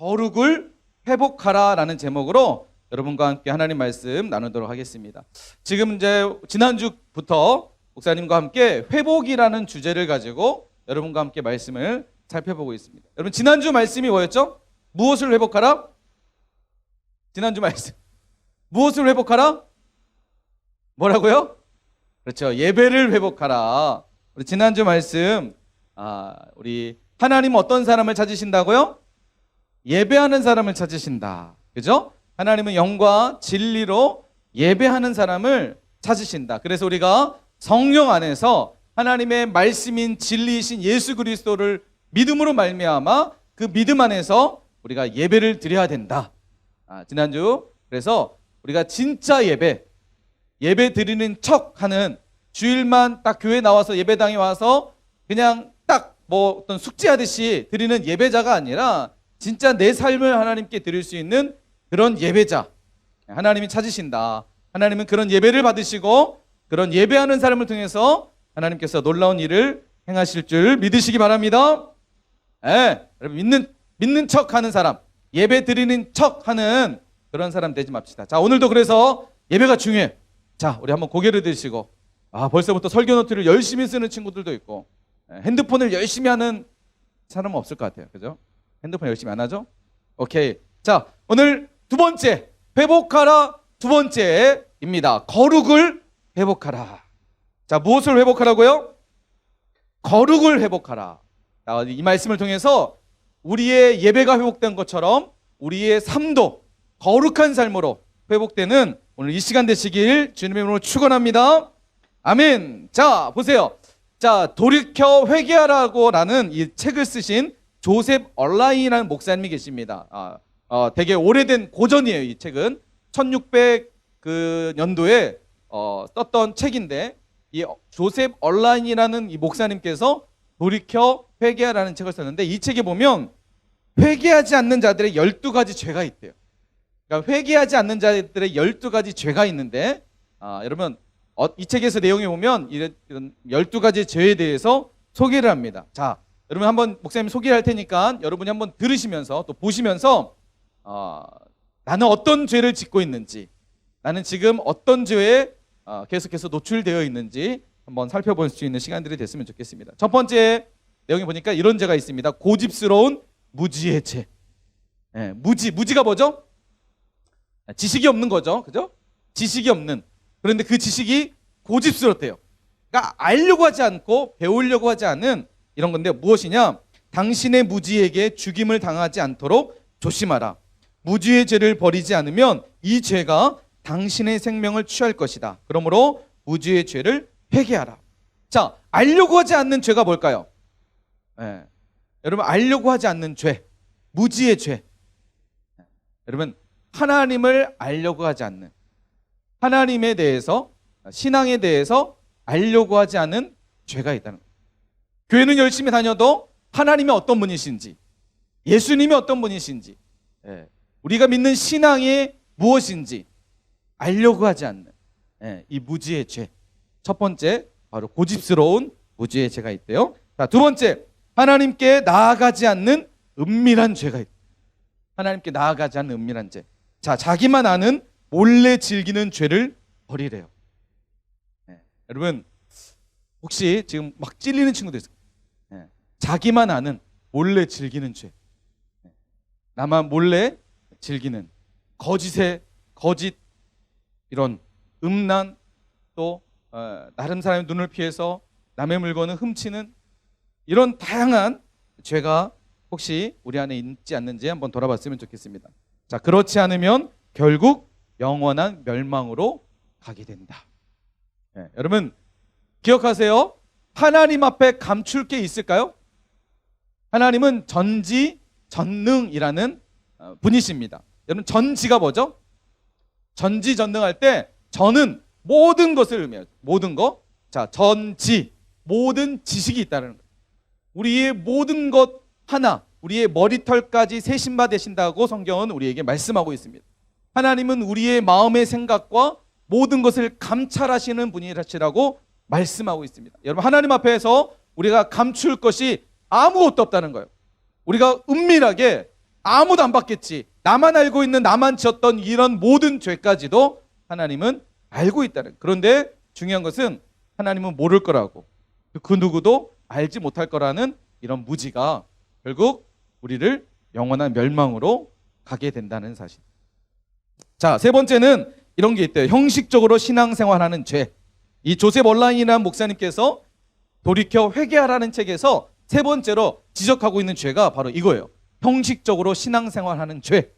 거룩을 회복하라라는 제목으로 여러분과 함께 하나님 말씀 나누도록 하겠습니다. 지금 이제 지난주부터 목사님과 함께 회복이라는 주제를 가지고 여러분과 함께 말씀을 살펴보고 있습니다. 여러분 지난주 말씀이 뭐였죠? 무엇을 회복하라? 지난주 말씀 무엇을 회복하라? 뭐라고요? 그렇죠. 예배를 회복하라. 우리 지난주 말씀 우리 하나님은 어떤 사람을 찾으신다고요? 예배하는 사람을 찾으신다. 그죠? 하나님은 영과 진리로 예배하는 사람을 찾으신다. 그래서 우리가 성령 안에서 하나님의 말씀인 진리이신 예수 그리스도를 믿음으로 말미암아 그 믿음 안에서 우리가 예배를 드려야 된다. 지난주 그래서 우리가 진짜 예배 드리는 척하는 주일만 딱 교회 나와서 예배당에 와서 그냥 딱 뭐 어떤 숙제하듯이 드리는 예배자가 아니라 진짜 내 삶을 하나님께 드릴 수 있는 그런 예배자 하나님이 찾으신다. 하나님은 그런 예배를 받으시고 그런 예배하는 사람을 통해서 하나님께서 놀라운 일을 행하실 줄 믿으시기 바랍니다. 여러분 믿는 척하는 사람, 예배 드리는 척하는 그런 사람 되지 맙시다. 자, 오늘도 그래서 예배가 중요해. 자, 우리 한번 고개를 드시고 벌써부터 설교 노트를 열심히 쓰는 친구들도 있고 핸드폰을 열심히 하는 사람은 없을 것 같아요. 그죠? 핸드폰 열심히 안 하죠? 오케이. 자, 오늘 두 번째 회복하라 두 번째입니다. 거룩을 회복하라. 자, 무엇을 회복하라고요? 거룩을 회복하라. 이 말씀을 통해서 우리의 예배가 회복된 것처럼 우리의 삶도 거룩한 삶으로 회복되는 오늘 이 시간 되시길 주님의 이름으로 축원합니다. 아멘. 자, 보세요. 자, 돌이켜 회개하라고라는 이 책을 쓰신 조셉 얼라인이라는 목사님이 계십니다. 되게 오래된 고전이에요. 이 책은 1600년도에 썼던 책인데 이 조셉 얼라인이라는 이 목사님께서 돌이켜 회개하라는 책을 썼는데 이 책에 보면 회개하지 않는 자들의 12가지 죄가 있대요. 그러니까 회개하지 않는 자들의 12가지 죄가 있는데 여러분 이 책에서 내용에 보면 이런 12가지 죄에 대해서 소개를 합니다. 자, 여러분 한번 목사님 소개할 테니까 여러분이 한번 들으시면서 또 보시면서 나는 어떤 죄를 짓고 있는지 나는 지금 어떤 죄에 계속해서 노출되어 있는지 한번 살펴볼 수 있는 시간들이 됐으면 좋겠습니다. 첫 번째 내용에 보니까 이런 죄가 있습니다. 고집스러운 무지의 죄. 무지가 뭐죠? 지식이 없는 거죠. 그죠? 지식이 없는. 그런데 그 지식이 고집스럽대요. 그러니까 알려고 하지 않고 배우려고 하지 않은 이런 건데 무엇이냐? 당신의 무지에게 죽임을 당하지 않도록 조심하라. 무지의 죄를 버리지 않으면 이 죄가 당신의 생명을 취할 것이다. 그러므로 무지의 죄를 회개하라. 자, 알려고 하지 않는 죄가 뭘까요? 여러분 알려고 하지 않는 죄, 무지의 죄. 여러분 하나님을 알려고 하지 않는, 하나님에 대해서, 신앙에 대해서 알려고 하지 않는 죄가 있다는 거예요. 교회는 열심히 다녀도 하나님이 어떤 분이신지, 예수님이 어떤 분이신지, 우리가 믿는 신앙이 무엇인지 알려고 하지 않는 이 무지의 죄. 첫 번째 바로 고집스러운 무지의 죄가 있대요. 자, 두 번째 하나님께 나아가지 않는 은밀한 죄가 있대요. 하나님께 나아가지 않는 은밀한 죄. 자, 자기만 아는 몰래 즐기는 죄를 버리래요. 여러분 혹시 지금 막 찔리는 친구들 있어요? 자기만 아는 몰래 즐기는 죄. 나만 몰래 즐기는 거짓 이런 음란 또 다른 사람의 눈을 피해서 남의 물건을 훔치는 이런 다양한 죄가 혹시 우리 안에 있지 않는지 한번 돌아봤으면 좋겠습니다. 자, 그렇지 않으면 결국 영원한 멸망으로 가게 된다. 여러분 기억하세요. 하나님 앞에 감출 게 있을까요? 하나님은 전지전능이라는 분이십니다. 여러분 전지가 뭐죠? 전지전능할 때 전은 모든 것을 의미해요. 모든 것. 자, 전지 모든 지식이 있다는 거예요. 우리의 모든 것 하나, 우리의 머리털까지 세신바 되신다고 성경은 우리에게 말씀하고 있습니다. 하나님은 우리의 마음의 생각과 모든 것을 감찰하시는 분이시라고 말씀하고 있습니다. 여러분 하나님 앞에서 우리가 감출 것이 아무것도 없다는 거예요. 우리가 은밀하게 아무도 안 받겠지. 나만 알고 있는, 나만 지었던 이런 모든 죄까지도 하나님은 알고 있다는. 그런데 중요한 것은 하나님은 모를 거라고, 그 누구도 알지 못할 거라는 이런 무지가 결국 우리를 영원한 멸망으로 가게 된다는 사실. 자, 세 번째는 이런 게 있대요. 형식적으로 신앙생활하는 죄. 이 조셉 얼라인이라는 목사님께서 돌이켜 회개하라는 책에서 세 번째로 지적하고 있는 죄가 바로 이거예요. 형식적으로 신앙생활하는 죄.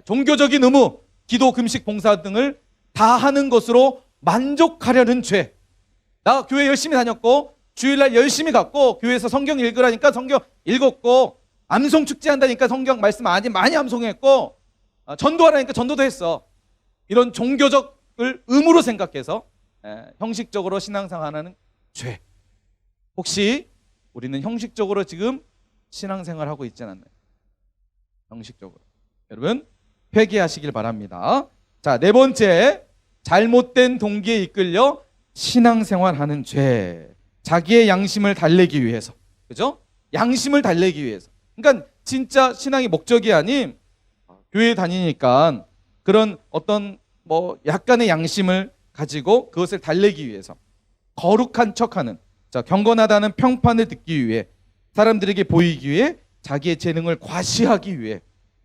종교적인 의무, 기도, 금식, 봉사 등을 다 하는 것으로 만족하려는 죄. 나 교회 열심히 다녔고, 주일날 열심히 갔고, 교회에서 성경 읽으라니까 성경 읽었고, 암송 축제 한다니까 성경 말씀 많이 암송했고, 전도하라니까 전도도 했어. 이런 종교적을 의무로 생각해서 형식적으로 신앙생활하는 죄. 혹시 우리는 형식적으로 지금 신앙생활하고 있지 않나요? 형식적으로. 여러분 회개하시길 바랍니다. 자, 네 번째, 잘못된 동기에 이끌려 신앙생활하는 죄. 자기의 양심을 달래기 위해서, 그죠? 양심을 달래기 위해서. 그러니까 진짜 신앙의 목적이 아닌 교회 다니니까 그런 어떤 뭐 약간의 양심을 가지고 그것을 달래기 위해서 거룩한 척하는, 자, 경건하다는 평판을 듣기 위해, 사람들에게 보이기 위해, 자기의 재능을 과시하기 위해,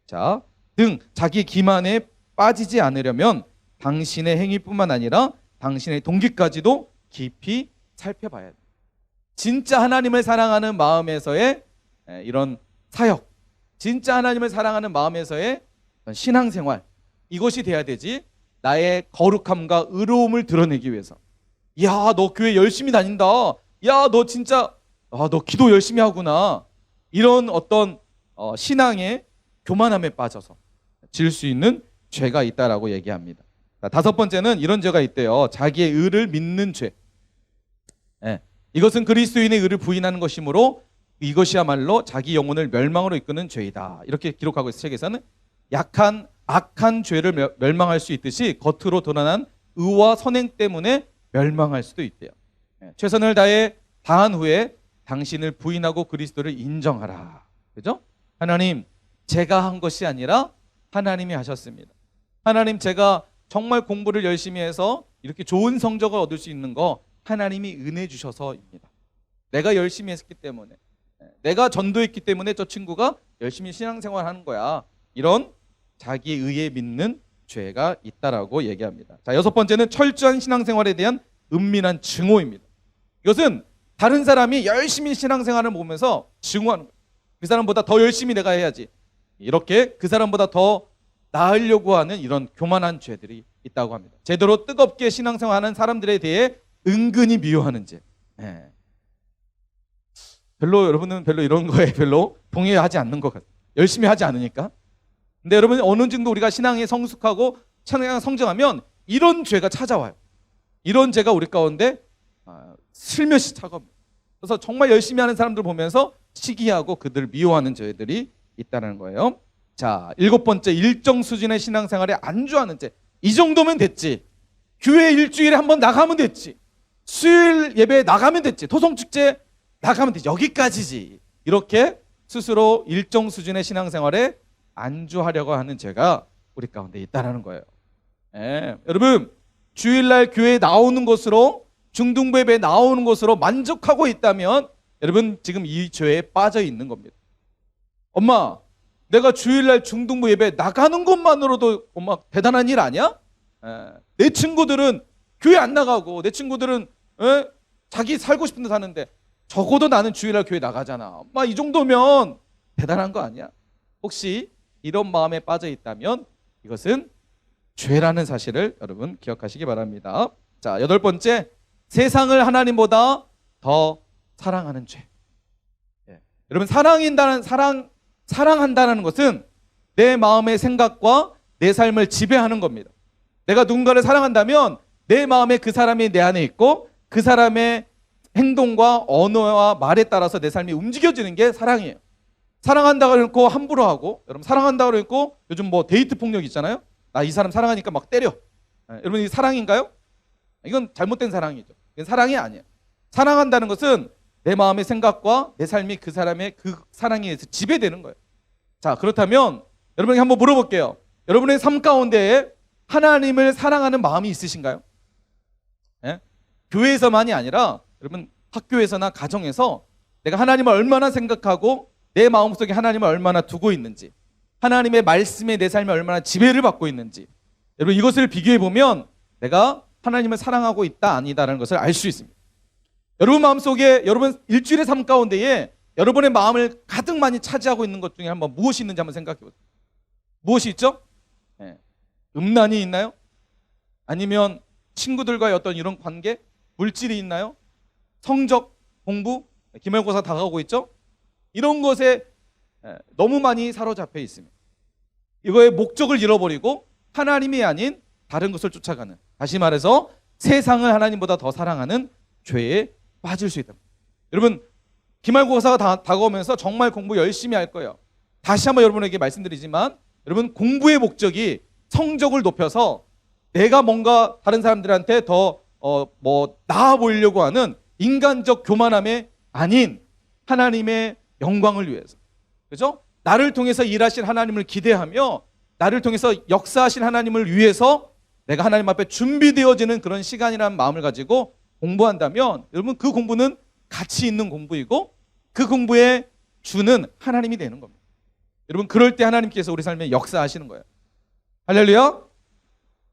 자, 등 자기 기만에 빠지지 않으려면 당신의 행위뿐만 아니라 당신의 동기까지도 깊이 살펴봐야 돼요. 진짜 하나님을 사랑하는 마음에서의 이런 사역, 진짜 하나님을 사랑하는 마음에서의 신앙생활, 이것이 돼야 되지. 나의 거룩함과 의로움을 드러내기 위해서, 야, 너 교회 열심히 다닌다, 야, 너 진짜 너 기도 열심히 하구나, 이런 어떤 신앙의 교만함에 빠져서 질 수 있는 죄가 있다라고 얘기합니다. 자, 다섯 번째는 이런 죄가 있대요. 자기의 의를 믿는 죄. 이것은 그리스도인의 의를 부인하는 것이므로 이것이야말로 자기 영혼을 멸망으로 이끄는 죄이다. 이렇게 기록하고 있어요. 책에서는 약한 악한 죄를 멸망할 수 있듯이 겉으로 드러난 의와 선행 때문에 멸망할 수도 있대요. 최선을 다해 다한 후에 당신을 부인하고 그리스도를 인정하라. 그죠? 하나님, 제가 한 것이 아니라 하나님이 하셨습니다. 하나님, 제가 정말 공부를 열심히 해서 이렇게 좋은 성적을 얻을 수 있는 거 하나님이 은혜 주셔서입니다. 내가 열심히 했기 때문에, 내가 전도했기 때문에 저 친구가 열심히 신앙생활 하는 거야. 이런 자기 의에 믿는 죄가 있다라고 얘기합니다. 자, 여섯 번째는 철저한 신앙생활에 대한 은밀한 증오입니다. 이것은 다른 사람이 열심히 신앙생활을 보면서 증오하는 거예요. 그 사람보다 더 열심히 내가 해야지, 이렇게 그 사람보다 더 나으려고 하는 이런 교만한 죄들이 있다고 합니다. 제대로 뜨겁게 신앙생활하는 사람들에 대해 은근히 미워하는 죄. 여러분은 별로 이런 거에 별로 동의하지 않는 것 같아요. 열심히 하지 않으니까. 근데 여러분, 어느 정도 우리가 신앙에 성숙하고 신앙에 성장하면 이런 죄가 찾아와요. 이런 죄가 우리 가운데 슬며시 차갑니다. 그래서 정말 열심히 하는 사람들 보면서 시기하고 그들을 미워하는 죄들이 있다는 거예요. 자, 일곱 번째, 일정 수준의 신앙생활에 안주하는 죄. 이 정도면 됐지. 교회 일주일에 한번 나가면 됐지. 수요일 예배에 나가면 됐지. 토성축제 나가면 됐지. 여기까지지. 이렇게 스스로 일정 수준의 신앙생활에 안주하려고 하는 죄가 우리 가운데 있다는 거예요. 여러분, 주일날 교회에 나오는 것으로, 중등부 예배에 나오는 것으로 만족하고 있다면 여러분 지금 이 죄에 빠져 있는 겁니다. 엄마, 내가 주일날 중등부 예배 나가는 것만으로도 엄마 대단한 일 아니야? 내 친구들은 교회 안 나가고, 내 친구들은 자기 살고 싶은 데 사는데 적어도 나는 주일날 교회 나가잖아. 엄마, 이 정도면 대단한 거 아니야? 혹시 이런 마음에 빠져 있다면 이것은 죄라는 사실을 여러분 기억하시기 바랍니다. 자, 여덟 번째, 세상을 하나님보다 더 사랑하는 죄. 여러분, 사랑한다는 것은 내 마음의 생각과 내 삶을 지배하는 겁니다. 내가 누군가를 사랑한다면 내 마음에 그 사람이 내 안에 있고 그 사람의 행동과 언어와 말에 따라서 내 삶이 움직여지는 게 사랑이에요. 사랑한다고 해놓고 함부로 하고, 여러분 사랑한다고 해놓고 요즘 뭐 데이트 폭력 있잖아요. 나 이 사람 사랑하니까 막 때려. 여러분, 이게 사랑인가요? 이건 잘못된 사랑이죠. 이건 사랑이 아니에요. 사랑한다는 것은 내 마음의 생각과 내 삶이 그 사람의 그 사랑에 의해서 지배되는 거예요. 자, 그렇다면 여러분에게 한번 물어볼게요. 여러분의 삶 가운데에 하나님을 사랑하는 마음이 있으신가요? 예? 교회에서만이 아니라 여러분 학교에서나 가정에서 내가 하나님을 얼마나 생각하고 내 마음속에 하나님을 얼마나 두고 있는지, 하나님의 말씀에 내 삶에 얼마나 지배를 받고 있는지, 여러분 이것을 비교해 보면 내가 하나님을 사랑하고 있다 아니다라는 것을 알 수 있습니다. 여러분 마음속에 여러분 일주일의 삶 가운데에 여러분의 마음을 가득 많이 차지하고 있는 것 중에 한번 무엇이 있는지 한번 생각해 보세요. 무엇이 있죠? 음란이 있나요? 아니면 친구들과의 어떤 이런 관계? 물질이 있나요? 성적, 공부? 기말고사 다가오고 있죠? 이런 것에 너무 많이 사로잡혀 있습니다. 이거의 목적을 잃어버리고 하나님이 아닌 다른 것을 쫓아가는, 다시 말해서 세상을 하나님보다 더 사랑하는 죄에 빠질 수 있다. 여러분 기말고사가 다가오면서 정말 공부 열심히 할 거예요. 다시 한번 여러분에게 말씀드리지만 여러분 공부의 목적이 성적을 높여서 내가 뭔가 다른 사람들한테 더 나아 보이려고 하는 인간적 교만함에 아닌 하나님의 영광을 위해서, 그죠? 나를 통해서 일하실 하나님을 기대하며 나를 통해서 역사하실 하나님을 위해서 내가 하나님 앞에 준비되어지는 그런 시간이라는 마음을 가지고 공부한다면 여러분 그 공부는 가치 있는 공부이고 그 공부에 주는 하나님이 되는 겁니다. 여러분 그럴 때 하나님께서 우리 삶에 역사하시는 거예요. 할렐루야.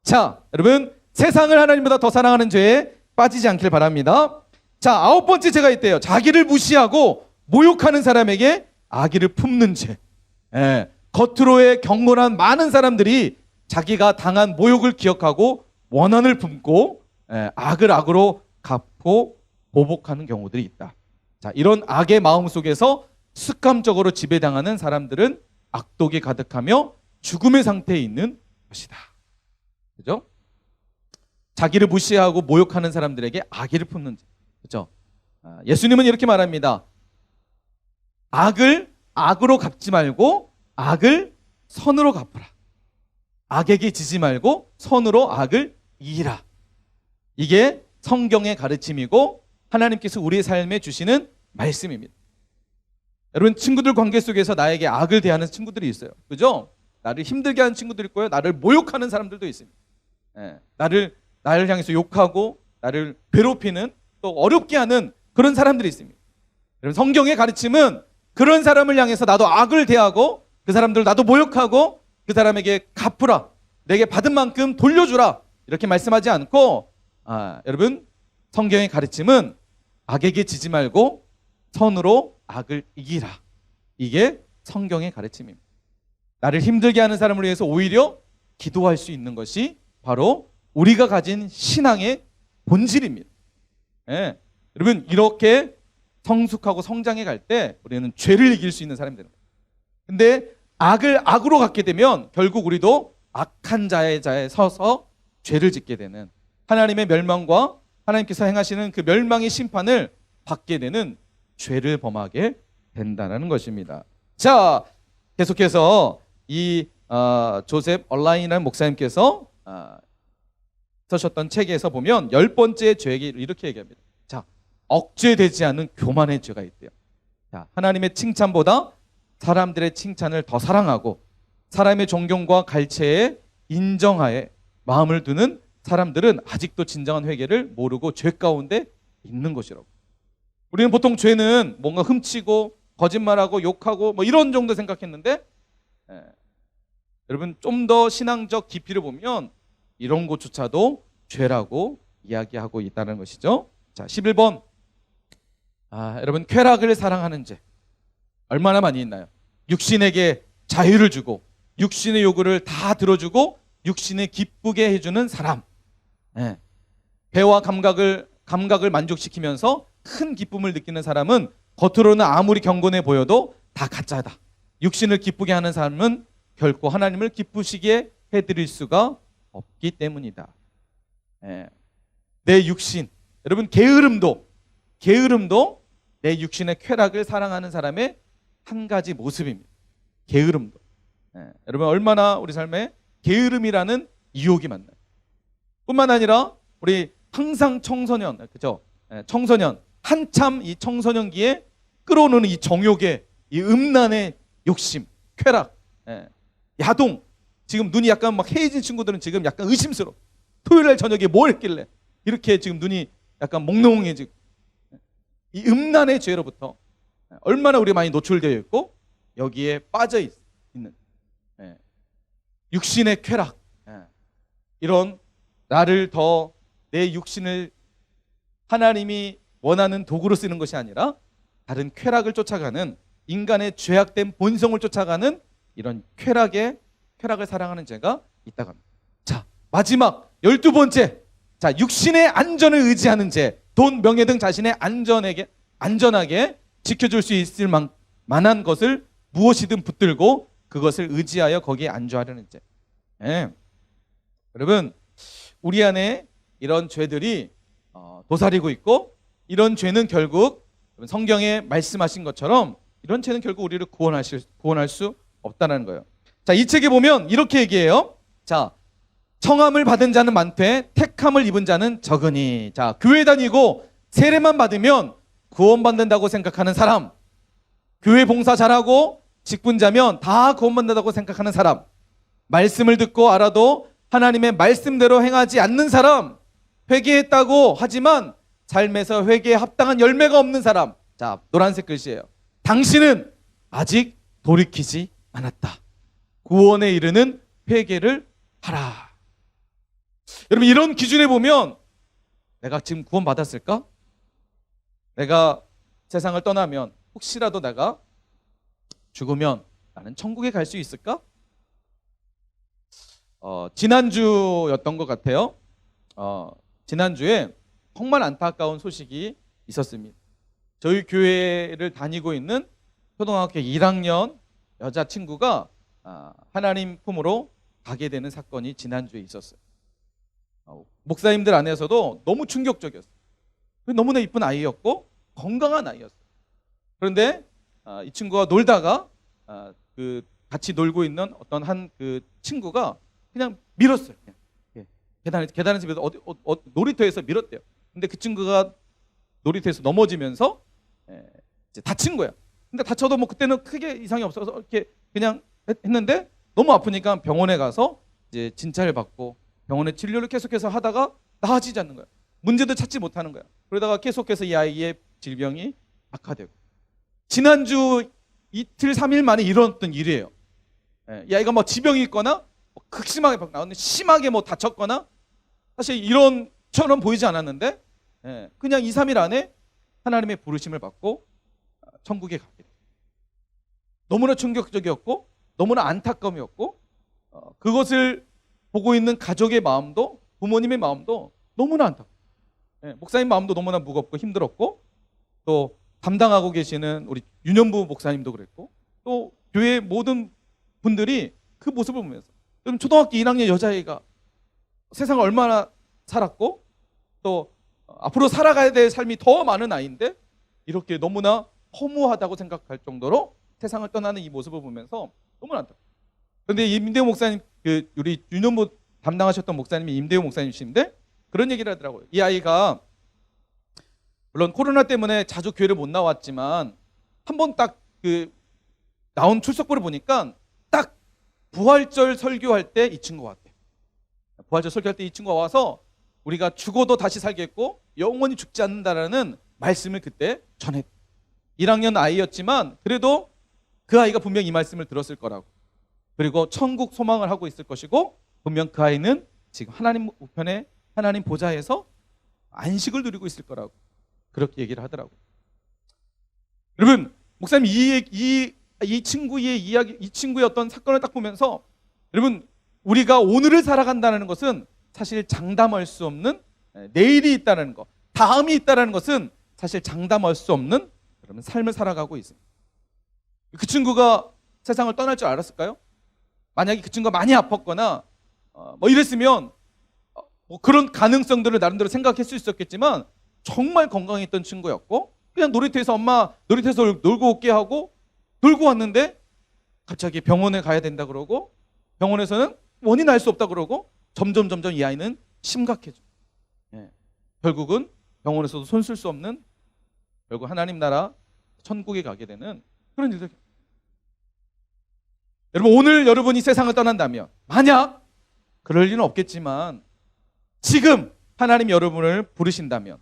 자, 여러분 세상을 하나님보다 더 사랑하는 죄에 빠지지 않길 바랍니다. 자, 9번째 죄가 있대요. 자기를 무시하고 모욕하는 사람에게 악의를 품는 죄. 겉으로의 경건한 많은 사람들이 자기가 당한 모욕을 기억하고 원한을 품고 악을 악으로 갚고 보복하는 경우들이 있다. 자, 이런 악의 마음 속에서 습관적으로 지배당하는 사람들은 악독이 가득하며 죽음의 상태에 있는 것이다. 그죠? 자기를 무시하고 모욕하는 사람들에게 악의를 품는 죄. 그죠? 예수님은 이렇게 말합니다. 악을 악으로 갚지 말고 악을 선으로 갚으라. 악에게 지지 말고 선으로 악을 이기라. 이게 성경의 가르침이고 하나님께서 우리의 삶에 주시는 말씀입니다. 여러분 친구들 관계 속에서 나에게 악을 대하는 친구들이 있어요. 그죠? 나를 힘들게 하는 친구들이 있고요. 나를 모욕하는 사람들도 있습니다. 나를 향해서 욕하고 나를 괴롭히는, 또 어렵게 하는 그런 사람들이 있습니다. 여러분 성경의 가르침은 그런 사람을 향해서 나도 악을 대하고 그 사람들을 나도 모욕하고 그 사람에게 갚으라, 내게 받은 만큼 돌려주라, 이렇게 말씀하지 않고 여러분 성경의 가르침은 악에게 지지 말고 선으로 악을 이기라. 이게 성경의 가르침입니다. 나를 힘들게 하는 사람을 위해서 오히려 기도할 수 있는 것이 바로 우리가 가진 신앙의 본질입니다. 여러분 이렇게 성숙하고 성장해 갈 때 우리는 죄를 이길 수 있는 사람이 되는 거예요. 근데 악을 악으로 갚게 되면 결국 우리도 악한 자의 자에 서서 죄를 짓게 되는, 하나님의 멸망과 하나님께서 행하시는 그 멸망의 심판을 받게 되는 죄를 범하게 된다는 것입니다. 자, 계속해서 이 조셉 얼라인이라는 목사님께서 쓰셨던 책에서 보면 10번째 죄에게 이렇게 얘기합니다. 자, 억제되지 않은 교만의 죄가 있대요. 자, 하나님의 칭찬보다 사람들의 칭찬을 더 사랑하고 사람의 존경과 갈채에 인정하에 마음을 두는 사람들은 아직도 진정한 회개를 모르고 죄 가운데 있는 것이라고. 우리는 보통 죄는 뭔가 훔치고 거짓말하고 욕하고 뭐 이런 정도 생각했는데 여러분 좀 더 신앙적 깊이를 보면 이런 것조차도 죄라고 이야기하고 있다는 것이죠. 자, 11번. 여러분 쾌락을 사랑하는 죄 얼마나 많이 있나요? 육신에게 자유를 주고 육신의 요구를 다 들어주고 육신을 기쁘게 해주는 사람. 배와 감각을 만족시키면서 큰 기쁨을 느끼는 사람은 겉으로는 아무리 경건해 보여도 다 가짜다. 육신을 기쁘게 하는 사람은 결코 하나님을 기쁘시게 해드릴 수가 없기 때문이다. 내 육신, 여러분 게으름도 내 육신의 쾌락을 사랑하는 사람의 한 가지 모습입니다. 게으름도. 여러분 얼마나 우리 삶에 게으름이라는 유혹이 많나요? 뿐만 아니라 우리 항상 청소년, 그죠? 청소년 한참 이 청소년기에 끌어오는 이 정욕의 이 음란의 욕심, 쾌락, 예. 야동. 지금 눈이 약간 막 해해진 친구들은 지금 약간 의심스러워. 토요일 날 저녁에 뭘 했길래 이렇게 지금 눈이 약간 몽롱해지고, 이 음란의 죄로부터 얼마나 우리 많이 노출되어 있고 여기에 빠져 있는, 예. 육신의 쾌락, 예. 이런 나를 더 내 육신을 하나님이 원하는 도구로 쓰는 것이 아니라 다른 쾌락을 쫓아가는, 인간의 죄악된 본성을 쫓아가는 이런 쾌락을 사랑하는 죄가 있다고 합니다. 자, 마지막 12번째. 자, 육신의 안전을 의지하는 죄. 돈, 명예 등 자신의 안전하게 지켜줄 수 있을 만한 것을 무엇이든 붙들고 그것을 의지하여 거기에 안주하려는 죄. 예. 여러분, 우리 안에 이런 죄들이 도사리고 있고, 이런 죄는 결국 성경에 말씀하신 것처럼 이런 죄는 결국 우리를 구원할 수 없다는 거예요. 자, 이 책에 보면 이렇게 얘기해요. 자, 청함을 받은 자는 많되 택함을 입은 자는 적으니. 자, 교회 다니고 세례만 받으면 구원받는다고 생각하는 사람, 교회 봉사 잘하고 직분자면 다 구원받는다고 생각하는 사람, 말씀을 듣고 알아도 하나님의 말씀대로 행하지 않는 사람, 회개했다고 하지만 삶에서 회개에 합당한 열매가 없는 사람. 자, 노란색 글씨예요. 당신은 아직 돌이키지 않았다. 구원에 이르는 회개를 하라. 여러분, 이런 기준에 보면 내가 지금 구원받았을까? 내가 세상을 떠나면 혹시라도 내가 죽으면 나는 천국에 갈 수 있을까? 지난주였던 것 같아요. 지난주에 정말 안타까운 소식이 있었습니다. 저희 교회를 다니고 있는 초등학교 1학년 여자친구가 하나님 품으로 가게 되는 사건이 지난주에 있었어요. 목사님들 안에서도 너무 충격적이었어요. 너무나 이쁜 아이였고 건강한 아이였어요. 그런데 이 친구가 놀다가 같이 놀고 있는 어떤 한 그 친구가 그냥 밀었어요. 그냥. 계단에서 놀이터에서 밀었대요. 근데 그 친구가 놀이터에서 넘어지면서 이제 다친 거야. 근데 다쳐도 뭐 그때는 크게 이상이 없어서 이렇게 그냥 했는데 너무 아프니까 병원에 가서 이제 진찰을 받고 병원에 치료를 계속해서 하다가 나아지지 않는 거야. 문제도 찾지 못하는 거야. 그러다가 계속해서 이 아이의 질병이 악화되고, 지난주 이틀 3일 만에 일어났던 일이에요. 이 아이가 뭐 지병이 있거나 극심하게 나왔는데 심하게 뭐 다쳤거나 사실 이런처럼 보이지 않았는데 그냥 2, 3일 안에 하나님의 부르심을 받고 천국에 가게 돼요. 너무나 충격적이었고 너무나 안타까움이었고, 그것을 보고 있는 가족의 마음도, 부모님의 마음도 너무나 안타까워요. 목사님 마음도 너무나 무겁고 힘들었고, 또 담당하고 계시는 우리 윤현부 목사님도 그랬고, 또 교회 모든 분들이 그 모습을 보면서, 초등학교 1학년 여자애가 세상을 얼마나 살았고 또 앞으로 살아가야 될 삶이 더 많은 아이인데 이렇게 너무나 허무하다고 생각할 정도로 세상을 떠나는 이 모습을 보면서 너무나 안타까워요. 그런데 임대호 목사님, 우리 윤현부 담당하셨던 목사님이 임대호 목사님이신데 그런 얘기를 하더라고요. 이 아이가 물론 코로나 때문에 자주 교회를 못 나왔지만 한 번 딱 나온 출석부를 보니까 딱 부활절 설교할 때 이 친구가 왔대요. 부활절 설교할 때 이 친구가 와서 우리가 죽어도 다시 살겠고 영원히 죽지 않는다라는 말씀을 그때 전했대요. 1학년 아이였지만 그래도 그 아이가 분명 이 말씀을 들었을 거라고, 그리고 천국 소망을 하고 있을 것이고 분명 그 아이는 지금 하나님 우편에 하나님 보좌에서 안식을 누리고 있을 거라고 그렇게 얘기를 하더라고요. 여러분, 목사님 이 친구의 이야기, 이 친구의 어떤 사건을 딱 보면서, 여러분, 우리가 오늘을 살아간다는 것은 사실 장담할 수 없는, 내일이 있다는 것, 다음이 있다는 것은 사실 장담할 수 없는 그런 삶을 살아가고 있습니다. 그 친구가 세상을 떠날 줄 알았을까요? 만약에 그 친구가 많이 아팠거나 뭐 이랬으면 뭐 그런 가능성들을 나름대로 생각할 수 있었겠지만 정말 건강했던 친구였고 그냥 놀이터에서 엄마 놀이터에서 놀고 올게 하고 놀고 왔는데 갑자기 병원에 가야 된다 그러고 병원에서는 원인 알 수 없다 그러고 점점 이 아이는 심각해져. 결국은 병원에서도 손 쓸 수 없는, 결국 하나님 나라 천국에 가게 되는 그런 일들. 여러분 오늘 여러분이 세상을 떠난다면, 만약 그럴 일은 없겠지만 지금 하나님 여러분을 부르신다면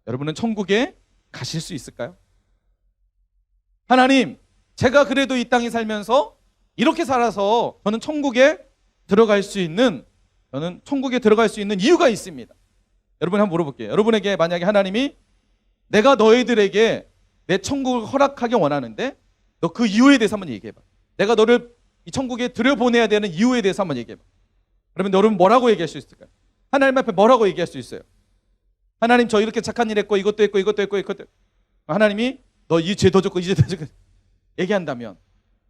여러분은 천국에 가실 수 있을까요? 하나님, 제가 그래도 이 땅에 살면서 이렇게 살아서 저는 천국에 들어갈 수 있는 이유가 있습니다. 여러분 한번 물어볼게요. 여러분에게 만약에 하나님이 내가 너희들에게 내 천국을 허락하기 원하는데 너 그 이유에 대해서 한번 얘기해봐. 내가 너를 이 천국에 들여보내야 되는 이유에 대해서 한번 얘기해봐. 그러면 여러분 뭐라고 얘기할 수 있을까요? 하나님 앞에 뭐라고 얘기할 수 있어요? 하나님, 저 이렇게 착한 일 했고 이것도 했고 이것도 했고 이것도 했고. 하나님이 너 이 죄 더 졌고 이 죄 더 졌고 얘기한다면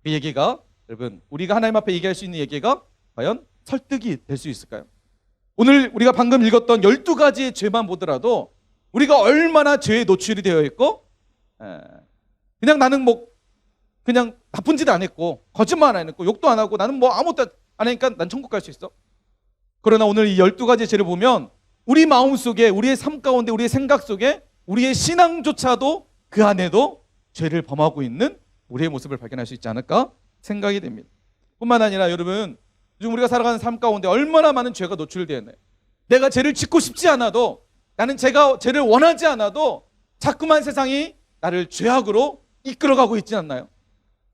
그 얘기가, 여러분 우리가 하나님 앞에 얘기할 수 있는 얘기가 과연 설득이 될 수 있을까요? 오늘 우리가 방금 읽었던 12가지의 죄만 보더라도 우리가 얼마나 죄에 노출이 되어 있고, 그냥 나는 그냥 나쁜 짓 안 했고 거짓말 안 했고 욕도 안 하고 나는 아무것도 안 하니까 난 천국 갈 수 있어. 그러나 오늘 이 12가지 죄를 보면 우리 마음속에, 우리의 삶 가운데, 우리의 생각 속에 우리의 신앙조차도 그 안에도 죄를 범하고 있는 우리의 모습을 발견할 수 있지 않을까 생각이 됩니다. 뿐만 아니라 여러분, 요즘 우리가 살아가는 삶 가운데 얼마나 많은 죄가 노출되어 있나요? 내가 죄를 짓고 싶지 않아도, 나는 죄를 원하지 않아도 자꾸만 세상이 나를 죄악으로 이끌어가고 있지 않나요?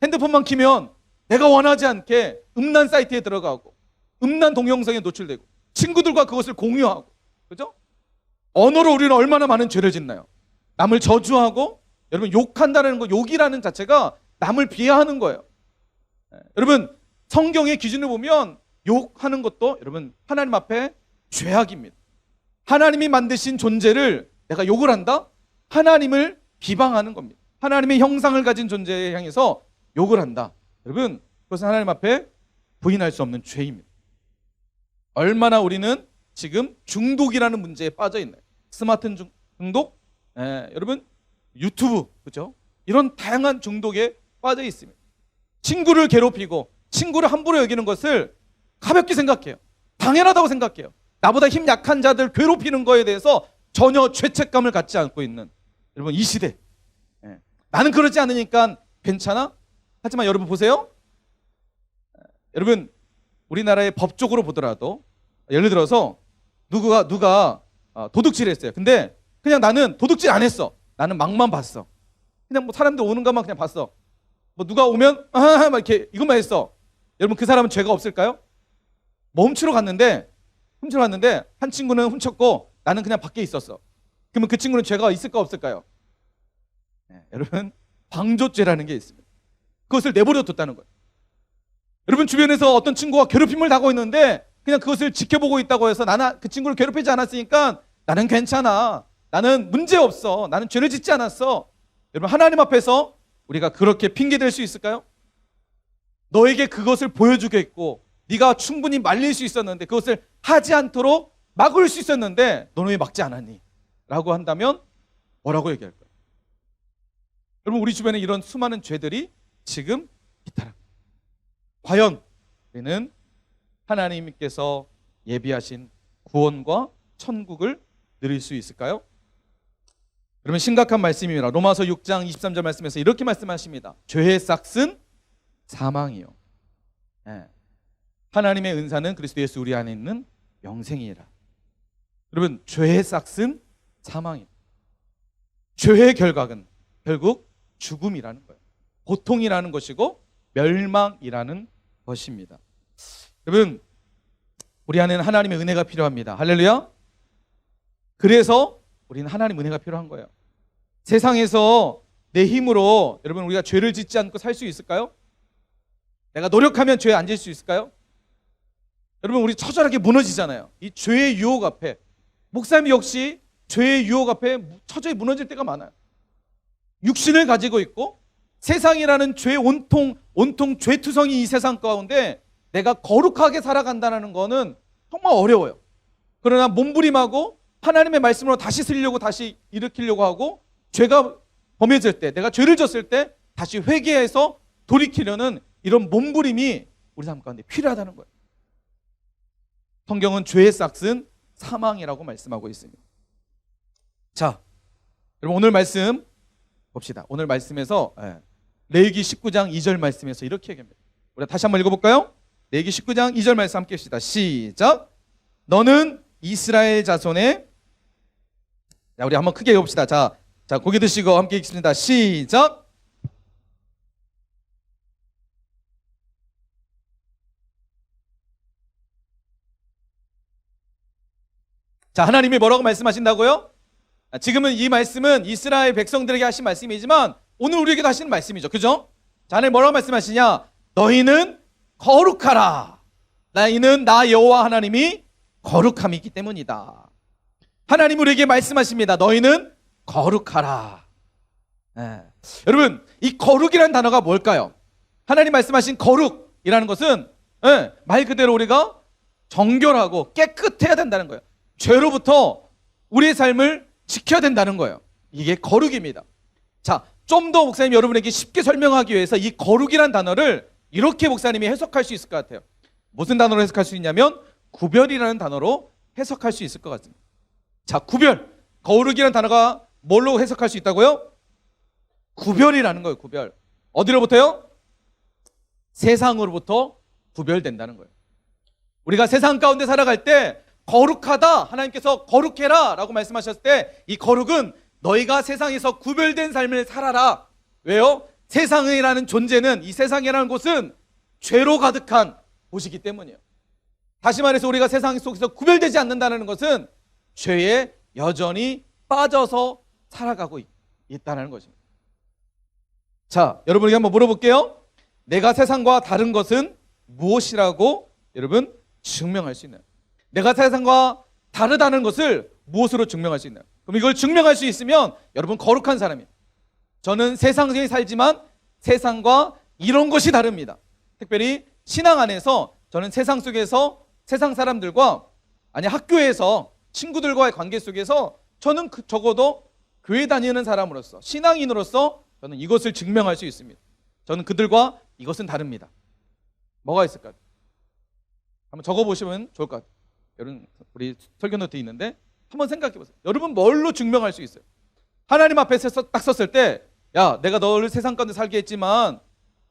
핸드폰만 키면 내가 원하지 않게 음란 사이트에 들어가고 음란 동영상에 노출되고 친구들과 그것을 공유하고, 그죠? 언어로 우리는 얼마나 많은 죄를 짓나요? 남을 저주하고, 여러분 욕한다는 거, 욕이라는 자체가 남을 비하하는 거예요. 여러분 성경의 기준을 보면 욕하는 것도 여러분 하나님 앞에 죄악입니다. 하나님이 만드신 존재를 내가 욕을 한다? 하나님을 비방하는 겁니다. 하나님의 형상을 가진 존재에 향해서 욕을 한다. 여러분 그것은 하나님 앞에 부인할 수 없는 죄입니다. 얼마나 우리는 지금 중독이라는 문제에 빠져 있나요? 스마트 중독, 여러분 유튜브, 그죠? 이런 다양한 중독에 빠져 있습니다. 친구를 괴롭히고 친구를 함부로 여기는 것을 가볍게 생각해요. 당연하다고 생각해요. 나보다 힘 약한 자들 괴롭히는 거에 대해서 전혀 죄책감을 갖지 않고 있는 여러분 이 시대. 나는 그러지 않으니까 괜찮아? 하지만 여러분 보세요. 여러분 우리나라의 법적으로 보더라도 예를 들어서 누가 도둑질을 했어요. 근데 그냥 나는 도둑질 안 했어. 나는 막만 봤어. 그냥 사람들 오는 것만 그냥 봤어. 누가 오면 막 이렇게 이것만 했어. 여러분 그 사람은 죄가 없을까요? 훔치러 갔는데 한 친구는 훔쳤고 나는 그냥 밖에 있었어. 그러면 그 친구는 죄가 있을까 없을까요? 여러분 방조죄라는 게 있습니다. 그것을 내버려 뒀다는 거예요. 여러분 주변에서 어떤 친구가 괴롭힘을 당하고 있는데 그냥 그것을 지켜보고 있다고 해서 나는 그 친구를 괴롭히지 않았으니까 나는 괜찮아. 나는 문제 없어. 나는 죄를 짓지 않았어. 여러분 하나님 앞에서 우리가 그렇게 핑계댈 수 있을까요? 너에게 그것을 보여주겠고 네가 충분히 말릴 수 있었는데 그것을 하지 않도록 막을 수 있었는데 너는 왜 막지 않았니? 라고 한다면 뭐라고 얘기할 거예요? 여러분 우리 주변에 이런 수많은 죄들이 지금 잇따릅니다. 과연 우리는 하나님께서 예비하신 구원과 천국을 누릴 수 있을까요? 여러분 심각한 말씀입니다. 로마서 6장 23절 말씀에서 이렇게 말씀하십니다. 죄의 싹은 사망이요. 하나님의 은사는 그리스도 예수 우리 안에 있는 영생이라. 여러분 죄의 싹은 사망이다. 죄의 결과는 결국 죽음이라는 거예요. 고통이라는 것이고 멸망이라는 것입니다. 여러분 우리 안에는 하나님의 은혜가 필요합니다. 할렐루야. 그래서 우리는 하나님 은혜가 필요한 거예요. 세상에서 내 힘으로 여러분 우리가 죄를 짓지 않고 살 수 있을까요? 내가 노력하면 죄에 안 질 수 있을까요? 여러분 우리 처절하게 무너지잖아요. 이 죄의 유혹 앞에. 목사님 역시 죄의 유혹 앞에 처절히 무너질 때가 많아요. 육신을 가지고 있고 세상이라는 죄 온통 죄투성이 이 세상 가운데 내가 거룩하게 살아간다는 거는 정말 어려워요. 그러나 몸부림하고 하나님의 말씀으로 다시 쓰려고 다시 일으키려고 하고 죄가 범해질 때 내가 죄를 졌을 때 다시 회개해서 돌이키려는 이런 몸부림이 우리 삶 가운데 필요하다는 거예요. 성경은 죄의 싹은 사망이라고 말씀하고 있습니다. 자, 여러분 오늘 말씀 봅시다. 오늘 말씀에서 레위기 19장 2절 말씀에서 이렇게 얘기합니다. 우리 다시 한번 읽어볼까요? 레위기 19장 2절 말씀 함께 합시다. 시작. 너는 이스라엘 자손의, 자, 우리 한번 크게 읽어봅시다. 자, 고개 드시고 함께 읽습니다. 시작. 자, 하나님이 뭐라고 말씀하신다고요? 지금은 이 말씀은 이스라엘 백성들에게 하신 말씀이지만 오늘 우리에게도 하시는 말씀이죠. 그죠? 자, 하나님 뭐라고 말씀하시냐? 너희는 거룩하라. 너희는 나 여호와 하나님이 거룩함이 있기 때문이다. 하나님 우리에게 말씀하십니다. 너희는 거룩하라. 여러분, 이 거룩이라는 단어가 뭘까요? 하나님 말씀하신 거룩이라는 것은 말 그대로 우리가 정결하고 깨끗해야 된다는 거예요. 죄로부터 우리의 삶을 지켜야 된다는 거예요. 이게 거룩입니다. 자, 좀 더 목사님 여러분에게 쉽게 설명하기 위해서 이 거룩이라는 단어를 이렇게 목사님이 해석할 수 있을 것 같아요. 무슨 단어로 해석할 수 있냐면 구별이라는 단어로 해석할 수 있을 것 같습니다. 자, 구별. 거룩이라는 단어가 뭘로 해석할 수 있다고요? 구별이라는 거예요. 구별. 어디로부터요? 세상으로부터 구별된다는 거예요. 우리가 세상 가운데 살아갈 때 거룩하다, 하나님께서 거룩해라 라고 말씀하셨을 때 이 거룩은 너희가 세상에서 구별된 삶을 살아라. 왜요? 세상이라는 존재는, 이 세상이라는 곳은 죄로 가득한 곳이기 때문이에요. 다시 말해서 우리가 세상 속에서 구별되지 않는다는 것은 죄에 여전히 빠져서 살아가고 있다는 것입니다. 자, 여러분에게 한번 물어볼게요. 내가 세상과 다른 것은 무엇이라고 여러분 증명할 수 있나요? 내가 세상과 다르다는 것을 무엇으로 증명할 수 있나요? 그럼 이걸 증명할 수 있으면 여러분 거룩한 사람이에요. 저는 세상에 살지만 세상과 이런 것이 다릅니다. 특별히 신앙 안에서 저는 세상 속에서 세상 사람들과, 아니 학교에서 친구들과의 관계 속에서 저는 적어도 교회 다니는 사람으로서, 신앙인으로서 저는 이것을 증명할 수 있습니다. 저는 그들과 이것은 다릅니다. 뭐가 있을까요? 한번 적어보시면 좋을 것 같아요. 여러분, 우리 설교 노트에 있는데 한번 생각해 보세요. 여러분 뭘로 증명할 수 있어요? 하나님 앞에 딱 섰을 때, 야, 내가 너를 세상 가운데 살게 했지만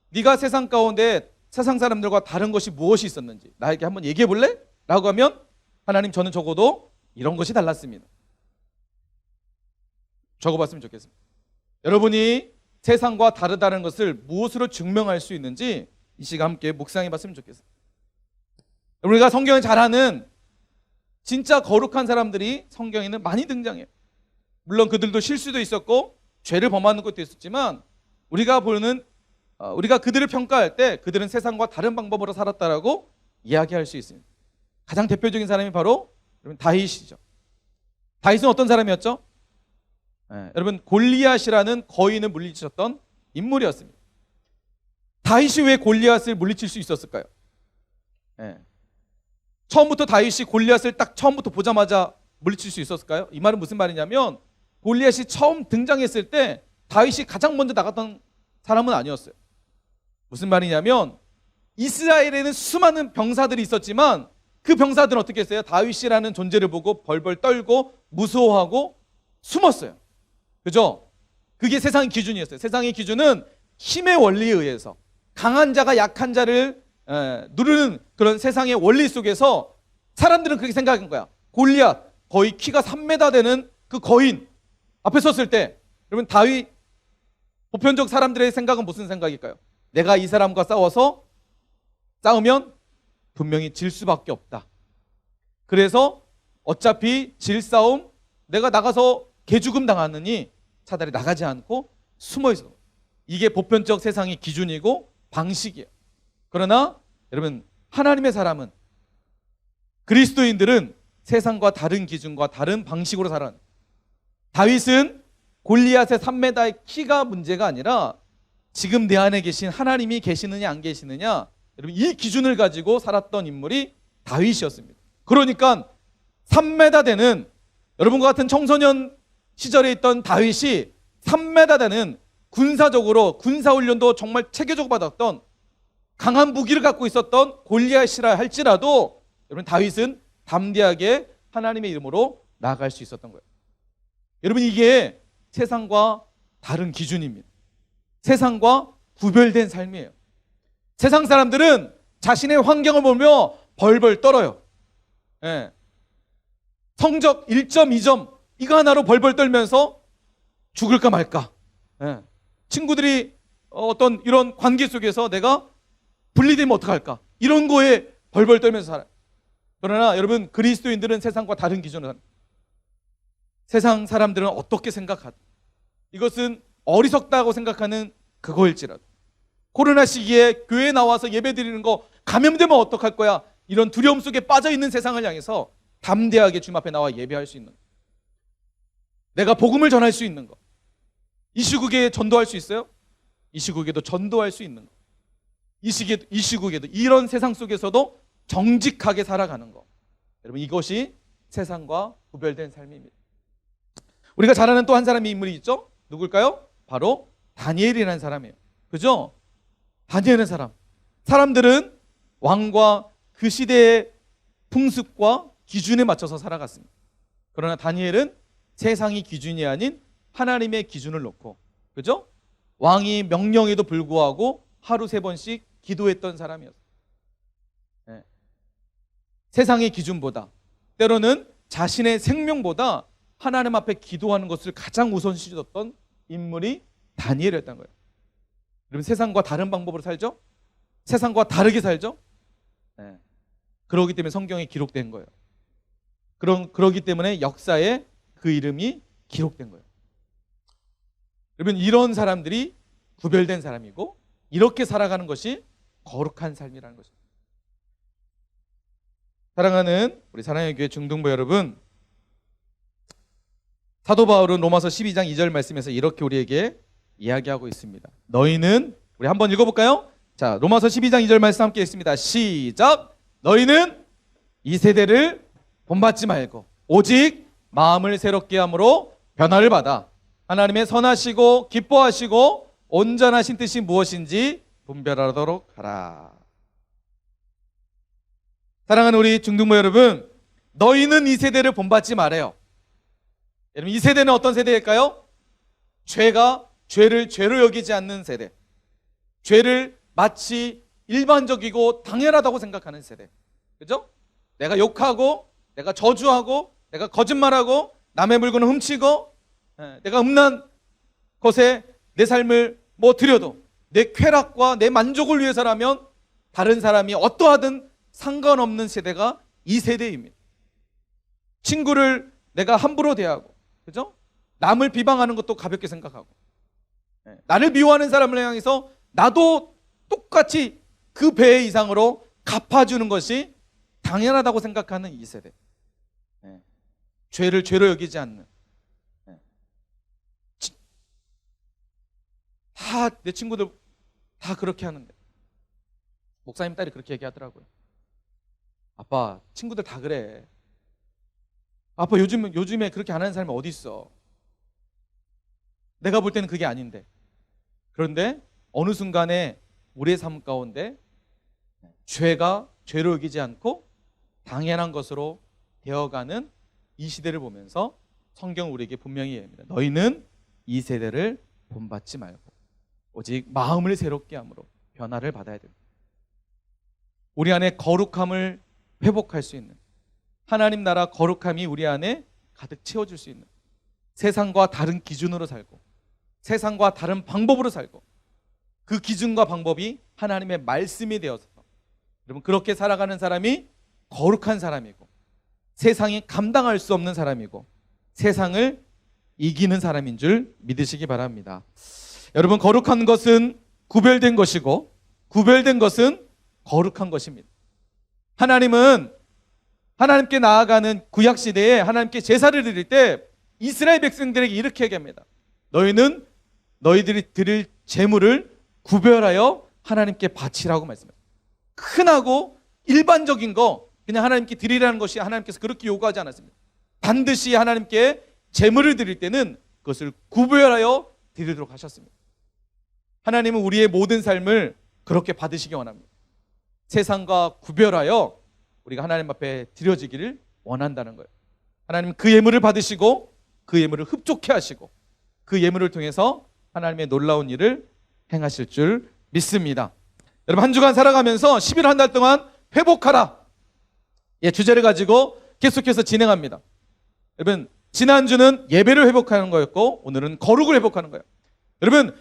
네가 세상 가운데 세상 사람들과 다른 것이 무엇이 있었는지 나에게 한번 얘기해 볼래? 라고 하면 하나님, 저는 적어도 이런 것이 달랐습니다. 적어봤으면 좋겠습니다. 여러분이 세상과 다르다는 것을 무엇으로 증명할 수 있는지 이 시간 함께 묵상해 봤으면 좋겠습니다. 우리가 성경을 잘 아는 진짜 거룩한 사람들이 성경에는 많이 등장해요. 물론 그들도 실수도 있었고 죄를 범하는 것도 있었지만 우리가 그들을 평가할 때 그들은 세상과 다른 방법으로 살았다라고 이야기할 수 있습니다. 가장 대표적인 사람이 바로 여러분 다윗이죠. 다윗은 어떤 사람이었죠? 여러분 골리앗이라는 거인을 물리쳤던 인물이었습니다. 다윗이 왜 골리앗을 물리칠 수 있었을까요? 처음부터 다윗이 골리앗을 딱 처음부터 보자마자 물리칠 수 있었을까요? 이 말은 무슨 말이냐면 골리앗이 처음 등장했을 때 다윗이 가장 먼저 나갔던 사람은 아니었어요. 무슨 말이냐면 이스라엘에는 수많은 병사들이 있었지만 그 병사들은 어떻게 했어요? 다윗이라는 존재를 보고 벌벌 떨고 무서워하고 숨었어요. 그죠? 그게 세상의 기준이었어요. 세상의 기준은 힘의 원리에 의해서 강한 자가 약한 자를 누르는 그런 세상의 원리 속에서 사람들은 그렇게 생각한 거야. 골리앗, 거의 키가 3m 되는 그 거인 앞에 섰을 때 여러분 다윗, 보편적 사람들의 생각은 무슨 생각일까요? 내가 이 사람과 싸우면 분명히 질 수밖에 없다. 그래서 어차피 질 싸움 내가 나가서 개죽음 당하느니 차라리 나가지 않고 숨어 있어. 이게 보편적 세상의 기준이고 방식이에요. 그러나 여러분 하나님의 사람은, 그리스도인들은 세상과 다른 기준과 다른 방식으로 살아요. 다윗은 골리앗의 3m의 키가 문제가 아니라 지금 내 안에 계신 하나님이 계시느냐 안 계시느냐, 여러분 이 기준을 가지고 살았던 인물이 다윗이었습니다. 그러니까 3m 되는, 여러분과 같은 청소년 시절에 있던 다윗이 3m 되는 군사적으로 군사훈련도 정말 체계적으로 받았던 강한 무기를 갖고 있었던 골리앗이라 할지라도 여러분 다윗은 담대하게 하나님의 이름으로 나아갈 수 있었던 거예요. 여러분 이게 세상과 다른 기준입니다. 세상과 구별된 삶이에요. 세상 사람들은 자신의 환경을 보며 벌벌 떨어요. 예. 성적 1점, 2점 이거 하나로 벌벌 떨면서 죽을까 말까. 예. 친구들이 어떤 이런 관계 속에서 내가 분리되면 어떡할까. 이런 거에 벌벌 떨면서 살아요. 그러나 여러분, 그리스도인들은 세상과 다른 기준으로 살아요. 세상 사람들은 어떻게 생각하든 이것은 어리석다고 생각하는 그거일지라도 코로나 시기에 교회에 나와서 예배 드리는 거 감염되면 어떡할 거야, 이런 두려움 속에 빠져있는 세상을 향해서 담대하게 주님 앞에 나와 예배할 수 있는 거, 내가 복음을 전할 수 있는 거, 이 시국에 전도할 수 있어요? 이 시국에도 전도할 수 있는 거, 이 시국에도 이런 세상 속에서도 정직하게 살아가는 거, 여러분 이것이 세상과 구별된 삶입니다. 우리가 잘 아는 또 한 사람의 인물이 있죠? 누굴까요? 바로 다니엘이라는 사람이에요. 그죠? 다니엘은 사람들은 왕과 그 시대의 풍습과 기준에 맞춰서 살아갔습니다. 그러나 다니엘은 세상이 기준이 아닌 하나님의 기준을 놓고, 그죠? 왕이 명령에도 불구하고 하루 3번씩 기도했던 사람이었어요. 네. 세상의 기준보다, 때로는 자신의 생명보다 하나님 앞에 기도하는 것을 가장 우선시 뒀던 인물이 다니엘이었던 거예요. 여러분, 세상과 다른 방법으로 살죠? 세상과 다르게 살죠? 네. 그러기 때문에 성경에 기록된 거예요. 그러기 때문에 역사에 그 이름이 기록된 거예요. 여러분, 이런 사람들이 구별된 사람이고 이렇게 살아가는 것이 거룩한 삶이라는 것입니다. 사랑하는 우리 사랑의 교회 중등부 여러분, 사도 바울은 로마서 12장 2절 말씀에서 이렇게 우리에게 이야기하고 있습니다. 너희는, 우리 한번 읽어볼까요? 자, 로마서 12장 2절 말씀 함께 읽습니다. 시작. 너희는 이 세대를 본받지 말고 오직 마음을 새롭게 함으로 변화를 받아 하나님의 선하시고 기뻐하시고 온전하신 뜻이 무엇인지 분별하도록 하라. 사랑하는 우리 중등부 여러분, 너희는 이 세대를 본받지 말아요. 여러분, 이 세대는 어떤 세대일까요? 죄를 죄로 여기지 않는 세대, 죄를 마치 일반적이고 당연하다고 생각하는 세대, 그죠? 내가 욕하고 내가 저주하고 내가 거짓말하고 남의 물건을 훔치고 내가 음란 것에 내 삶을 들여도 내 쾌락과 내 만족을 위해서라면 다른 사람이 어떠하든 상관없는 세대가 이 세대입니다. 친구를 내가 함부로 대하고, 그죠? 남을 비방하는 것도 가볍게 생각하고, 나를 미워하는 사람을 향해서 나도 똑같이 그 배 이상으로 갚아주는 것이 당연하다고 생각하는 이 세대. 죄를 죄로 여기지 않는. 내 친구들 다 그렇게 하는데, 목사님 딸이 그렇게 얘기하더라고요. 아빠, 친구들 다 그래. 아빠, 요즘에 그렇게 안 하는 사람이 어디 있어? 내가 볼 때는 그게 아닌데. 그런데 어느 순간에 우리의 삶 가운데 죄가 죄로 여기지 않고 당연한 것으로 되어가는 이 시대를 보면서 성경은 우리에게 분명히 얘기합니다. 너희는 이 세대를 본받지 말고 오직 마음을 새롭게 함으로 변화를 받아야 됩니다. 우리 안에 거룩함을 회복할 수 있는, 하나님 나라 거룩함이 우리 안에 가득 채워질 수 있는, 세상과 다른 기준으로 살고 세상과 다른 방법으로 살고 그 기준과 방법이 하나님의 말씀이 되어서 여러분, 그렇게 살아가는 사람이 거룩한 사람이고 세상이 감당할 수 없는 사람이고 세상을 이기는 사람인 줄 믿으시기 바랍니다. 여러분, 거룩한 것은 구별된 것이고 구별된 것은 거룩한 것입니다. 하나님은 하나님께 나아가는 구약시대에 하나님께 제사를 드릴 때 이스라엘 백성들에게 이렇게 얘기합니다. 너희는 너희들이 드릴 제물을 구별하여 하나님께 바치라고 말씀합니다. 흔하고 일반적인 거 그냥 하나님께 드리라는 것이 하나님께서 그렇게 요구하지 않았습니다. 반드시 하나님께 제물을 드릴 때는 그것을 구별하여 드리도록 하셨습니다. 하나님은 우리의 모든 삶을 그렇게 받으시기 원합니다. 세상과 구별하여 우리가 하나님 앞에 드려지기를 원한다는 거예요. 하나님은 그 예물을 받으시고 그 예물을 흡족해 하시고 그 예물을 통해서 하나님의 놀라운 일을 행하실 줄 믿습니다. 여러분 한 주간 살아가면서 11월 한 달 동안 회복하라. 예, 주제를 가지고 계속해서 진행합니다. 여러분 지난주는 예배를 회복하는 거였고 오늘은 거룩을 회복하는 거예요. 여러분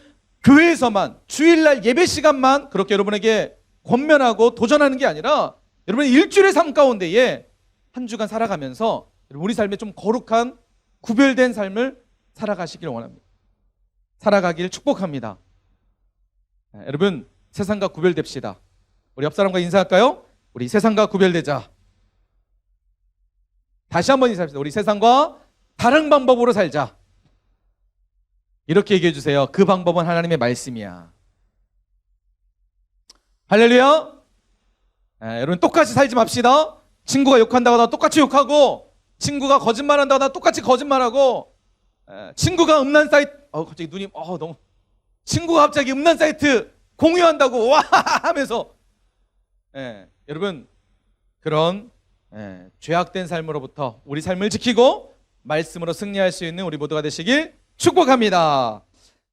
교회에서만 주일날 예배 시간만 그렇게 여러분에게 권면하고 도전하는 게 아니라 여러분 일주일의 삶 가운데에 한 주간 살아가면서 우리 삶에 좀 거룩한 구별된 삶을 살아가시길 원합니다. 살아가길 축복합니다. 여러분 세상과 구별됩시다. 우리 옆 사람과 인사할까요? 우리 세상과 구별되자. 다시 한번 인사합시다. 우리 세상과 다른 방법으로 살자. 이렇게 얘기해 주세요. 그 방법은 하나님의 말씀이야. 할렐루야. 여러분 똑같이 살지 맙시다. 친구가 욕한다고 나 똑같이 욕하고, 친구가 거짓말한다고 나 똑같이 거짓말하고, 친구가 음란 사이트 갑자기 눈이 너무, 친구가 갑자기 음란 사이트 공유한다고 와 하면서 여러분 그런 죄악된 삶으로부터 우리 삶을 지키고 말씀으로 승리할 수 있는 우리 모두가 되시길 축복합니다.